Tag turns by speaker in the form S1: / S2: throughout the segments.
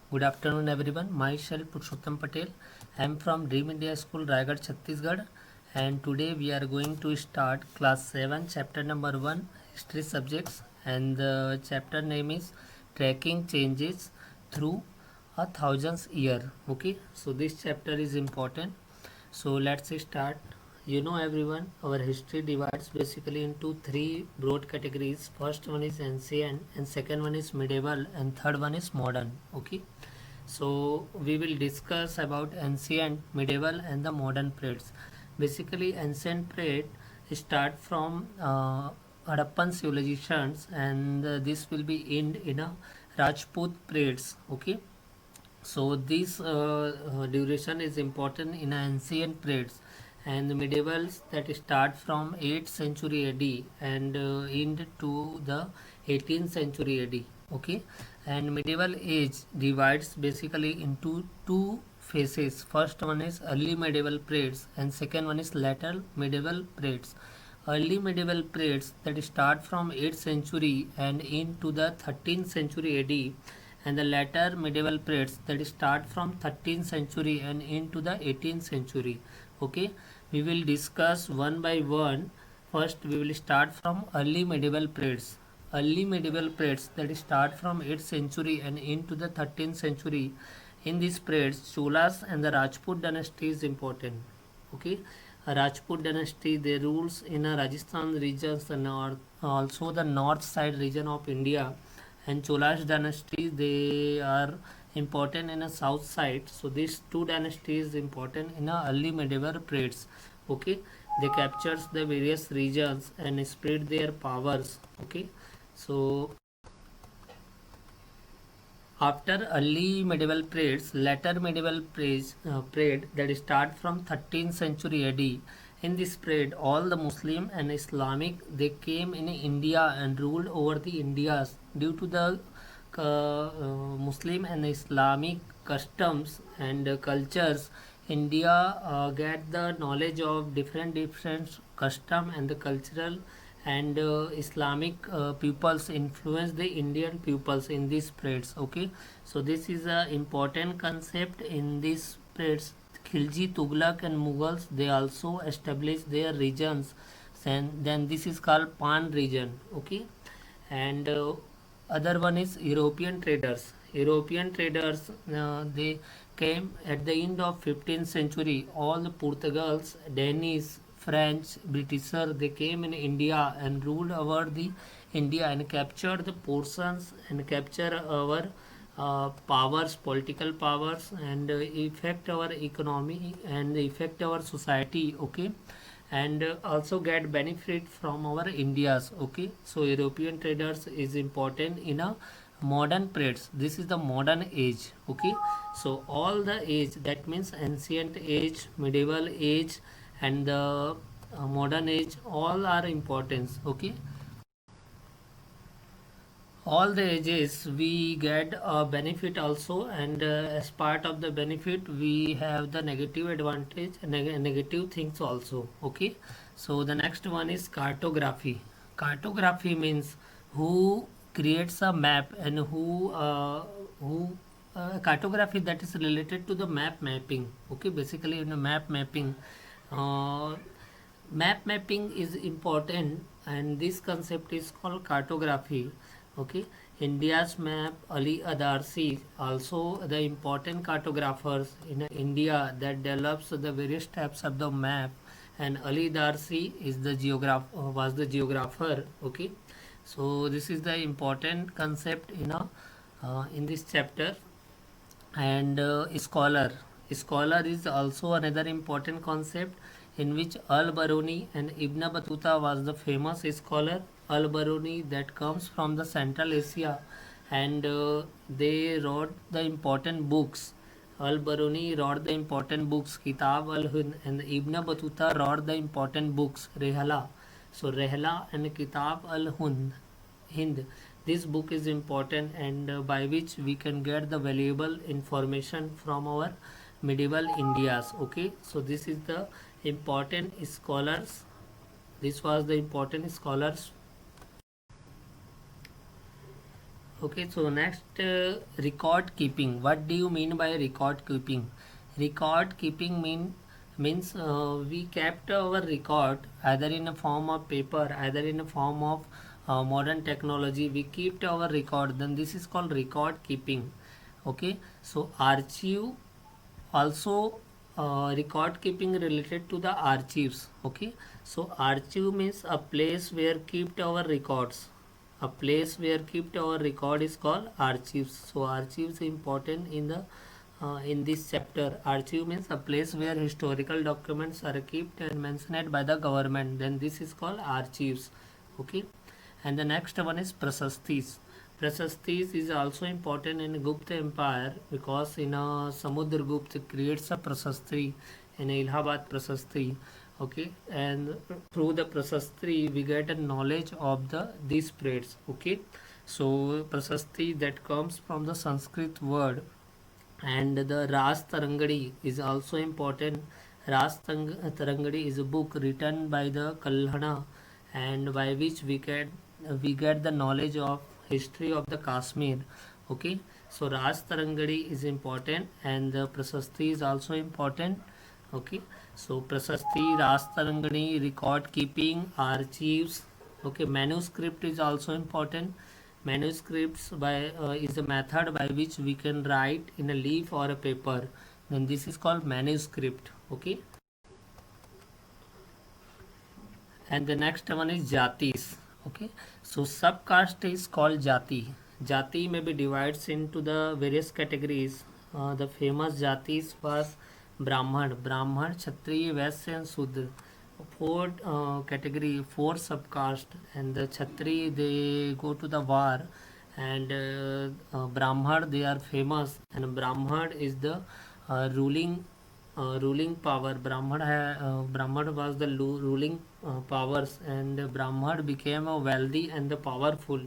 S1: Good afternoon, everyone. Myself Purushottam Patel. I am from Dream India School, Raigad, Chhattisgarh, and today we are going to start class 7, chapter number 1, history subjects, and the chapter name is Tracking Changes Through a Thousandth Year. Okay, so this chapter is important. So let's start. You know, everyone, our history divides basically into three broad categories. First one is ancient, and second one is medieval, and third one is modern. Okay, so we will discuss about ancient, medieval, and the modern periods. Basically, ancient period start from Harappan civilizations, and this will be end in a Rajput periods. Okay, so this duration is important in ancient periods, and the medievals that start from 8th century AD and end to the 18th century AD. Okay, and medieval age divides basically into two phases. First one is early medieval periods, and second one is later medieval periods. Early medieval periods that start from 8th century and into the 13th century AD, and the later medieval periods that start from 13th century and into the 18th century. Okay, we will discuss one by one. First we will start from early medieval periods. Early medieval periods that start from 8th century and into the 13th century. In these periods, Cholas and the Rajput dynasty is important. Okay, a Rajput dynasty, they rules in a Rajasthan regions, the north, also the north side region of India, and Cholas dynasty, they are important in a south side. So these two dynasties important in a early medieval periods. Okay, they captures the various regions and spread their powers. Okay, so after early medieval periods, later medieval period that start from 13th century AD. In this period, all the Muslim and Islamic, they came in India and ruled over the Indias. Due to the Muslim and Islamic customs and cultures, India get the knowledge of different custom and the cultural and Islamic peoples influence the Indian peoples in these spreads. Okay, so this is a important concept in these spreads. Khilji, Tughlaq, and Mughals, they also established their regions, and then this is called Pan region. Okay, and other one is European traders. European traders, they came at the end of 15th century. All the Portugals, Danish, French, Britisher, they came in India and ruled over the India and captured the portions and capture our powers, political powers, and affect our economy and affect our society. Okay, and also get benefit from our India's. Okay, so European traders is important in a modern periods. This is the modern age. Okay, so all the age, that means ancient age, medieval age, and the modern age, all are important. Okay, all the ages we get a benefit also, and as part of the benefit we have the negative advantage, negative things also. Okay, so the next one is cartography. Cartography means who creates a map and who cartography that is related to the map mapping. Okay, basically in a map mapping, uh, map mapping is important, and this concept is called cartography. Okay, India's map, Ali Adarsi, also the important cartographers in India that develops the various types of the map, and Ali Darsi is the was the geographer. Okay, so this is the important concept in this chapter. And scholar is also another important concept, in which Al-Baruni and Ibn Battuta was the famous scholar. Al-Baruni that comes from the Central Asia, and they wrote the important books. Al-Baruni wrote the important books Kitab al-Hind, and Ibn Battuta wrote the important books Rehla. So Rehla and Kitab al-Hind, this book is important, and by which we can get the valuable information from our medieval Indias. Okay, so this is the important scholars. This was the important scholars. Okay, so next, record keeping. What do you mean by record keeping? Record keeping means we kept our record either in a form of paper, either in a form of modern technology. We kept our record. Then this is called record keeping. Okay, so archive also, record keeping related to the archives. Okay, so archive means a place where kept our records. A place where kept our record is called archives. So archives important in this chapter. Archive means a place where historical documents are kept and mentioned by the government. Then this is called archives. Okay, and the next one is prasastis. Prasastis is also important in Gupta Empire because in Samudragupta creates a prasasti in Allahabad prasasti. Okay, and through the prasasti we get a knowledge of these spreads. Okay, so prasasti that comes from the Sanskrit word, and the Ras Tarangadi is also important. Tarangadi is a book written by the Kalhana, and by which we get the knowledge of history of the Kashmir. Okay, so Ras Tarangadi is important, and the Prasasti is also important. Okay, so Prasasti, Ras Tarangadi, record keeping, archives. Okay, manuscript is also important. Manuscripts is a method by which we can write in a leaf or a paper. Then this is called manuscript. Okay, and the next one is jatis. Okay, so subcaste is called jati. Jati may be divided into the various categories. The famous jatis was Brahman, Kshatriya, Vaishya, and Shudra. Four category, four subcaste, and the Kshatriya they go to the war, and Brahman they are famous, and Brahman is the ruling power. Brahman was the ruling powers, and Brahman became a wealthy and the powerful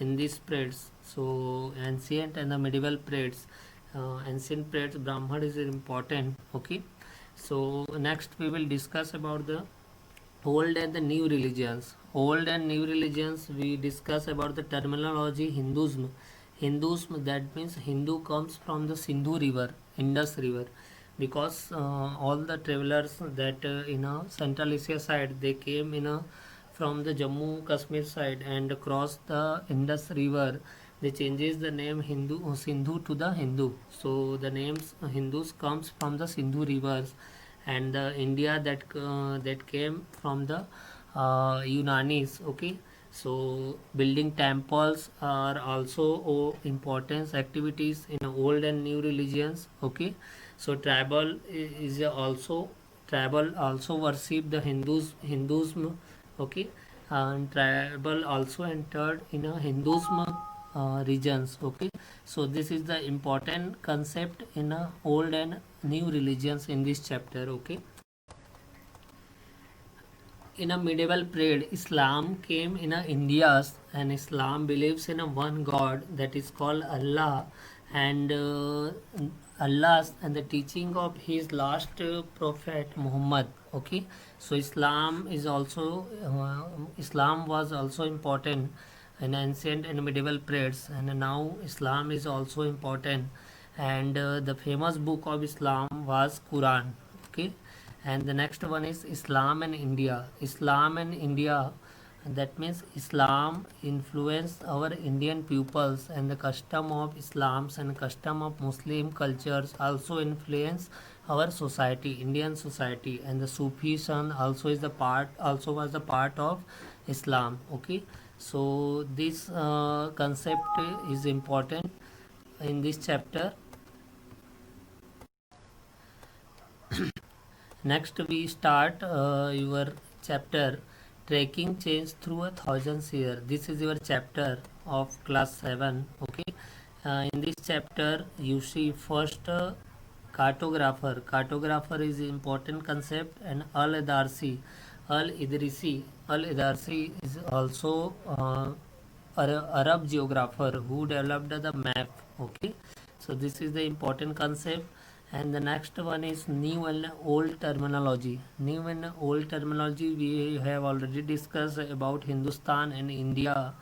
S1: in these periods. So ancient and the medieval periods, ancient periods, Brahman is important. Okay, so next we will discuss about the old and the new religions. Old and new religions, we discuss about the terminology. Hinduism, that means Hindu comes from the Sindhu river, Indus river, because all the travelers that in a Central Asia side, they came from the Jammu Kashmir side and crossed the Indus river. They changes the name Sindhu to the Hindu. So the names Hindus comes from the Sindhu rivers, and the India that came from the Unanis. Okay, so building temples are also important activities in old and new religions. Okay, so tribal also worship the Hinduism. Okay, and tribal also entered in a Hinduism regions. Okay, so this is the important concept in old and new religions in this chapter. Okay, in a medieval period, Islam came in India, and Islam believes in a one God that is called Allah, and Allah and the teaching of his last prophet Muhammad. Okay, so Islam was also important in ancient and medieval periods, and now Islam is also important, and the famous book of Islam was Quran. Okay, and the next one is Islam and India. That means Islam influenced our Indian pupils, and the custom of Islams and custom of Muslim cultures also influence our society, Indian society, and the Sufism also was the part of Islam. Okay, so this concept is important in this chapter. Next, we start your chapter Tracking Change Through a Thousand Years. This is your chapter of class 7. Okay, in this chapter, you see first cartographer. Cartographer is an important concept, and Al Idarsi is also Arab geographer who developed the map. Okay, so this is the important concept. And the next one is new and old terminology. New and old terminology, we have already discussed about Hindustan and India.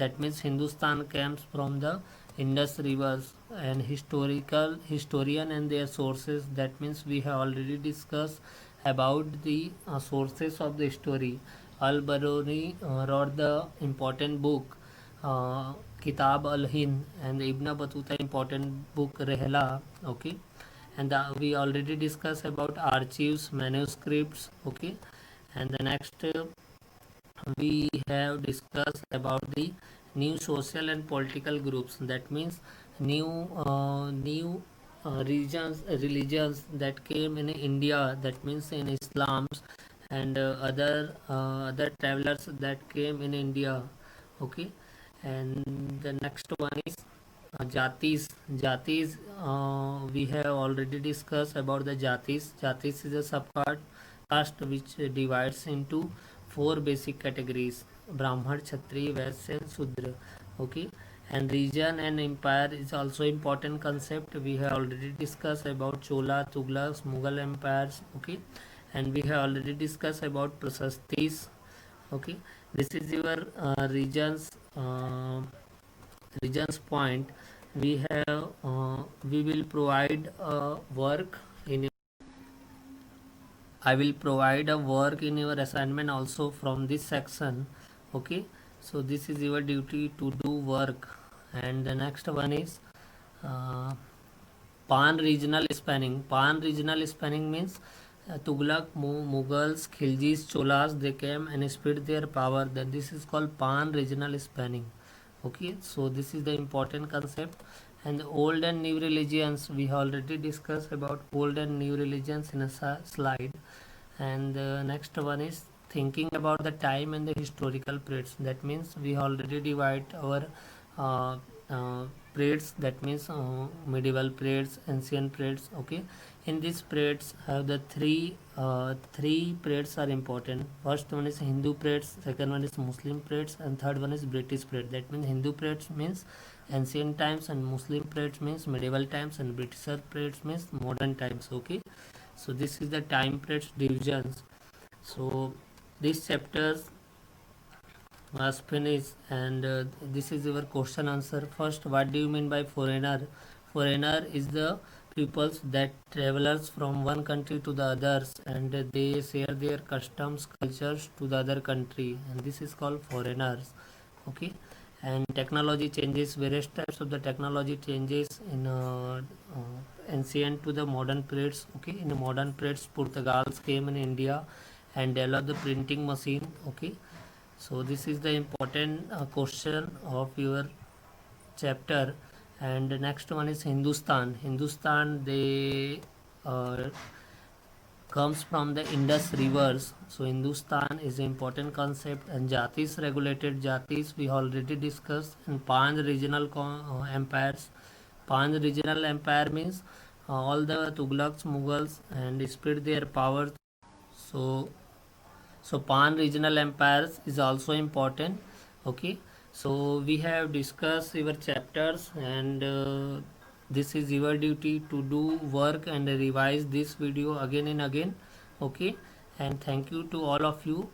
S1: that means Hindustan comes from the Indus rivers, and historian and their sources, that means we have already discussed about the sources of the story. Al-Baruni wrote the important book Kitab al-Hind, and Ibn Battuta important book Rehla. Okay, and we already discussed about archives, manuscripts. Okay, and the next we have discussed about the new social and political groups, that means new religions that came in India, that means in Islams, and other travelers that came in India. Okay, and the next one is jatis. We have already discussed about the jatis is a subpart caste which divides into four basic categories: Brahman, Kshatriya, Vaishya and Shudra. Okay, and region and empire is also important concept. We have already discussed about Chola, Tughlaq, Mughal empires. Okay, and we have already discussed about Prasastis. Okay, this is your regions point. We will provide work in I will provide a work in your assignment also from this section. Okay, so this is your duty to do work. And the next one is uh, pan regional spanning. Pan regional spanning means Tughlaq, Mughals, Khiljis, Cholas, they came and spread their power. Then this is called pan regional spanning. Okay, so this is the important concept. And the old and new religions, we already discussed about old and new religions in a slide. And the next one is thinking about the time and the historical periods. That means we already divide our uh, periods, that means medieval periods, ancient periods. Okay, in these periods have the three periods are important. First one is Hindu periods, second one is Muslim periods, and third one is British period. That means Hindu periods means ancient times, and Muslim periods means medieval times, and British periods means modern times. Okay, so this is the time periods divisions. So these chapters was finished, and this is your question answer. First, what do you mean by foreigner? Foreigner is the peoples that travelers from one country to the others, and they share their customs cultures to the other country, and this is called foreigners. Okay, and technology changes, various types of the technology changes in ancient to the modern periods. Okay, in the modern periods Portugals came in India and developed the printing machine. Okay, so this is the important question of your chapter. And the next one is Hindustan, they uh, comes from the Indus rivers. So Hindustan is an important concept. And jatis, regulated jatis, we already discussed. And Panj regional empires. Panj regional empire means all the Tughlaqs, Mughals, and spread their power. So pan regional empires is also important. Okay, so we have discussed your chapters, and this is your duty to do work and revise this video again and again. Okay, and thank you to all of you.